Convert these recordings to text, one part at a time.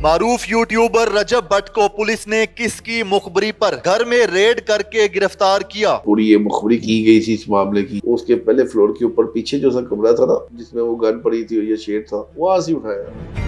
मारूफ YouTuber रजब भट्ट को police ने किसकी मुखबरी पर घर में रेड करके गिरफ्तार किया। पूरी ये मुखबरी की गई थी इस मामले की। उसके पहले फ्लोर के ऊपर पीछे जो सा कमरा था ना, जिसमें वो गन पड़ी थी और ये शेड था, वहां से उठाया।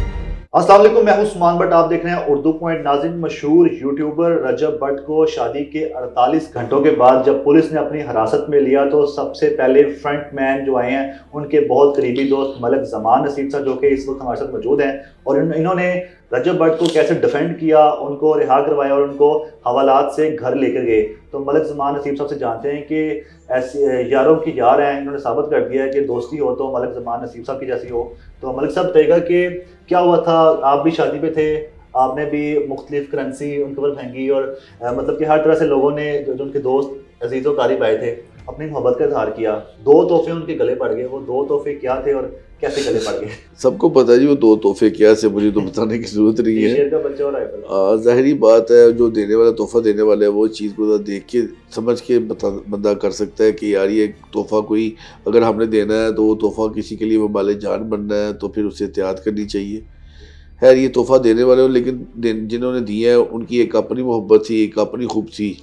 अस्सलाम वालेकुम, मैं हूं उस्मान भट्ट। आप देख रहे हैं उर्दू पॉइंट। नाज़रीन, मशहूर यूट्यूबर रजब भट्ट को शादी के 48 घंटों के बाद जब पुलिस ने अपनी हिरासत में लिया तो सबसे पहले फ्रंट मैन जो आए हैं उनके बहुत करीबी दोस्त मलिक ज़मान नसीब साहब, जो कि इस वक्त हमारे साथ मौजूद हैं, और इन्होंने रजब भट्ट को कैसे डिफेंड किया, उनको रिहा करवाया और उनको हवालात से घर लेकर गए। तो मलिक ज़मान नसीब साहब से जानते हैं कि ऐसे यारों की यार हैं, इन्होंने साबित कर दिया है कि दोस्ती हो तो मलिक ज़मान नसीब साहब की जैसी हो। तो मलिक साहब कहेगा कि क्या हुआ था, आप भी शादी पे थे, आपने भी मुख्तलिफ करेंसी उनके ऊपर फेंकी और मतलब कि हर तरह से लोगों ने जो उनके दोस्त अजीज़ व क़रीब आए थे अपनी मोहब्बत का इजहार किया। 2 तोहफे उनके गले पड़ गए। वो 2 तोहफे क्या थे और कैसे गले पड़ गए? सबको पता है जी वो 2 तोहफे क्या से, मुझे तो बताने की जरूरत नहीं है। शेर का बच्चा और राइफल। जाहिरी बात है, जो देने वाला तोहफा देने वाला है वो चीज़ को देख के समझ के बंदा कर सकता है कि यार ये तोहफा कोई अगर हमने देना है तो वो तोहफा किसी के लिए वबाल जान बनना है तो फिर उससे एहतियात करनी चाहिए। खैर, ये तोहफा देने वाले हो, लेकिन जिन्होंने दिया है उनकी एक अपनी मोहब्बत थी, एक अपनी खूब थी।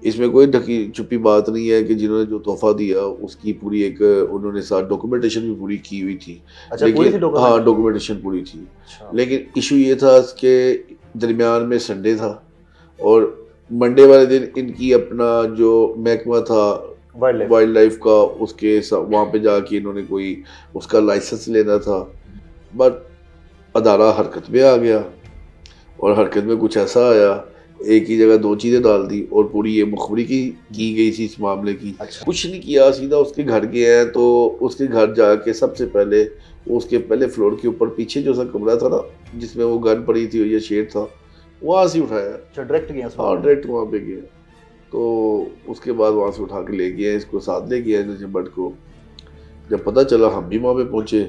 इसमें कोई ढकी छुपी बात नहीं है कि जिन्होंने जो तोहफा दिया उसकी पूरी एक उन्होंने साथ डॉक्यूमेंटेशन भी पूरी की हुई थी। अच्छा, लेकिन हाँ, डॉक्यूमेंटेशन पूरी थी। अच्छा। लेकिन इशू ये था कि दरमियान में संडे था और मंडे वाले दिन इनकी अपना जो महकमा था वाइल्ड लाइफ का, उसके वहाँ पे जाके इन्होंने कोई उसका लाइसेंस लेना था, बट अदारा हरकत में आ गया और हरकत में कुछ ऐसा आया, एक ही जगह 2 चीज़ें डाल दी और पूरी ये मुखबरी की गई थी इस मामले की। अच्छा। कुछ नहीं किया, सीधा उसके घर गए हैं। तो उसके घर जाके सबसे पहले उसके पहले फ्लोर के ऊपर पीछे जो सा कमरा था ना, जिसमें वो गन पड़ी थी और ये शेड था, वहाँ से उठाया। अच्छा, डायरेक्ट गया? हाँ, डायरेक्ट वहाँ पे गया। तो उसके बाद वहाँ से उठा के ले गया, इसको साथ ले गया रजब भट्ट को। जब पता चला हम भी वहाँ पे पहुँचे,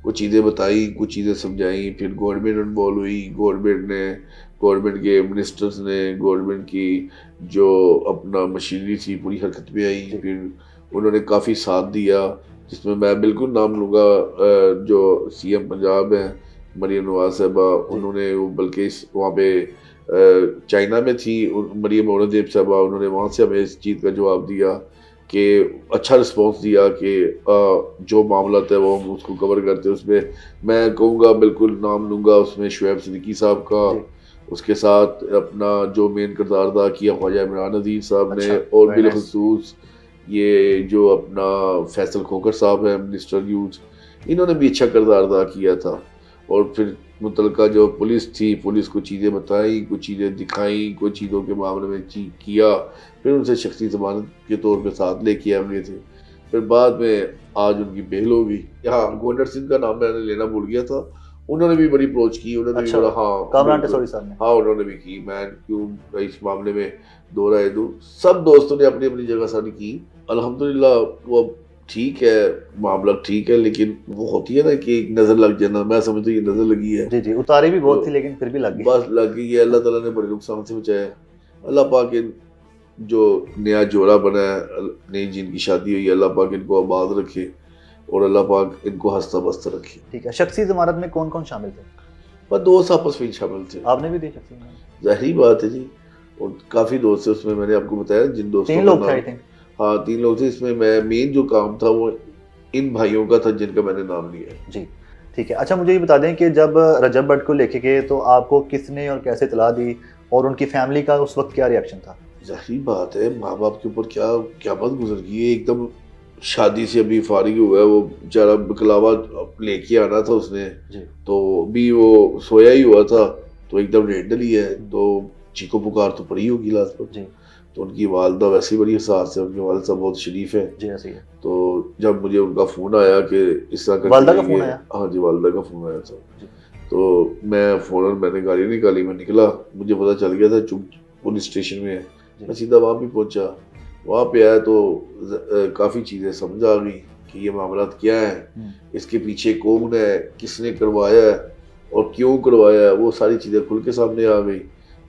कुछ चीज़ें बताई, कुछ चीज़ें समझाई, फिर गवर्नमेंट इन्वॉल्व हुई। गवर्नमेंट के मिनिस्टर्स ने, गवर्नमेंट की जो अपना मशीनरी थी पूरी हरकत में आई। फिर उन्होंने काफ़ी साथ दिया, जिसमें मैं बिल्कुल नाम लूँगा जो सीएम पंजाब है मरियम नवाज साहबा, उन्होंने बल्कि वहाँ पे चाइना में थी मरियम औरंगजेब साहबा, उन्होंने वहाँ से हमें इस चीज़ का जवाब दिया कि अच्छा रिस्पॉन्स दिया कि जो मामला है वो हम उसको कवर करते हैं। उसमें मैं कहूँगा बिल्कुल नाम लूँगा उसमें शुएब सिद्दीकी साहब का, उसके साथ अपना जो मेन किरदार अदा किया ख्वाजा इमरान अजीज साहब ने, और बिलखसूस ये जो अपना फैसल खोकर साहब है मिनिस्टर यूथ, इन्होंने भी अच्छा किरदार अदा किया था। और फिर मुतलका जो पुलिस थी, पुलिस को चीज़ें बताई, कुछ चीज़ें दिखाई, कुछ चीज़ों के मामले में किया, फिर उनसे शख्सी ज़मानत के तौर पे साथ लेके आए थे। फिर बाद में आज उनकी बेल हो गई। यहाँ गवर्नर सिंह का नाम मैंने लेना भूल गया था, उन्होंने भी बड़ी अप्रोच की, उन्होंने भी बड़ा हाँ उन्होंने भी की। मैं क्यों इस मामले में दो राय दूँ, सब दोस्तों ने अपनी अपनी जगह सारी की। अल्हम्दुलिल्लाह वो ठीक है, मामला ठीक है, लेकिन वो होती है ना कि एक नजर लग जाना, मैं समझता हूँ ये नजर लगी है। जी, उतारी भी बहुत थी लेकिन फिर भी लग गई। बस लग गई है। अल्लाह ताला ने बड़े नुकसान से बचाया। अल्लाह पाक जो नया जोड़ा बना है, नई जिनकी शादी हुई, अल्लाह पाक इनको आबाद रखे और अल्लाह पाक इनको हंसता बसता रखे। ठीक है। शख्सी ज़मानत में कौन कौन शामिल थे? बस दोस्त आपस में शामिल थे। आपने भी दी शख्सी ज़मानत? जाहिर बात है जी, और काफ़ी दोस्त थे उसमें। मैंने आपको बताया जिन दोस्तों 3 लोग थे आई थिंक। हाँ 3 लोग थे। इसमें मैं मेन जो काम था वो इन भाइयों का था जिनका मैंने नाम लिया। जी ठीक है। अच्छा, मुझे ये बता दें कि जब रजब भट्ट को लेके गए तो आपको किसने और कैसे इतला दी और उनकी फैमिली का उस वक्त क्या रिएक्शन था? जाहिर बात है, माँ बाप के ऊपर क्या क़यामत गुजर गई है। एकदम शादी से अभी फारिग हुआ है, वो बेचारा बकलावा लेके आना था उसने जी। तो भी वो सोया ही हुआ था, तो एकदम रेड डली है, तो चीखो पुकार तो पड़ी होगी लास्ट पर जी। तो उनकी वालदा वैसे ही बड़ी हसास है, उनके वालिद साहब बहुत शरीफ है जी। ऐसे ही है। तो जब मुझे उनका फ़ोन आया कि इस तरह वालदा का फ़ोन आया? हाँ जी, वालदा का फ़ोन आया था। तो मैं फ़ौरन मैंने गाड़ी निकाली, मैं निकला, मुझे पता चल गया था चुप पुलिस स्टेशन में है। मैं सीधा वहाँ भी पहुँचा। वहाँ पे आया तो काफ़ी चीज़ें समझ आ गई कि ये मामला क्या है, इसके पीछे कौन है, किसने करवाया है और क्यों करवाया है, वो सारी चीज़ें खुल के सामने आ गई।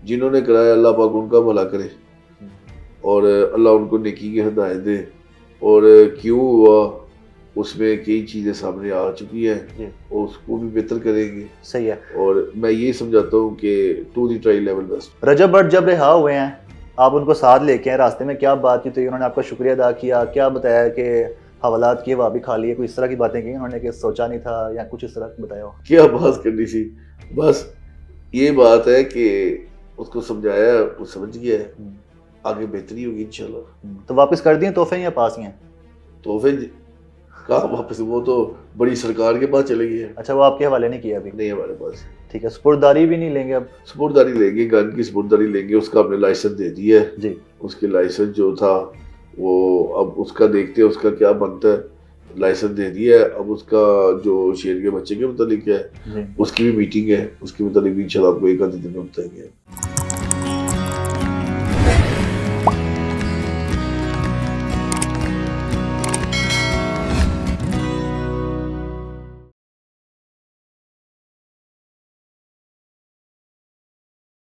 जिन्होंने कराया अल्लाह पाक उनका भला करे और अल्लाह उनको नेकी की हिदायत दे। और क्यों हुआ उसमें कई चीज़ें सामने आ चुकी हैं जी। और उसको भी बेहतर करेंगे। सही है। और मैं ये समझाता हूँ कि to the try level best. Rajab Bhatt जब रिहा हुए हैं, आप उनको साथ लेके आए, रास्ते में क्या बातचीत हुई, उन्होंने आपका शुक्रिया अदा किया, क्या बताया कि हवालात किए वहाँ भी खा लिए, कोई इस तरह की बातें की उन्होंने कि सोचा नहीं था या कुछ इस तरह की बताया हो? क्या बात करनी थी, बस ये बात है कि उसको समझाया, वो समझ गया है, आगे बेहतरी होगी इंशाल्लाह। तो वापस कर दिए तोहफे या पास ही हैं? तोहफे कहाँ वापस, वो तो बड़ी सरकार के पास चले गए हैं। अच्छा, वो आपके हवाले नहीं किया अभी? नहीं हमारे पास। ठीक है, सुपुर्दारी भी नहीं लेंगे अब? सुपुर्दारी लेंगे, गन की सुपुर्दारी लेंगे, उसका हमने लाइसेंस दे दिया है जी। उसके लाइसेंस जो था वो अब उसका देखते हैं उसका क्या बनता है। लाइसेंस दे दिया है, अब उसका जो शेर के बच्चे के मुतालिक है जी। उसकी भी मीटिंग है, उसके मुतालिक भी इंशाल्लाह आपको एक आधे दिन में बताएंगे।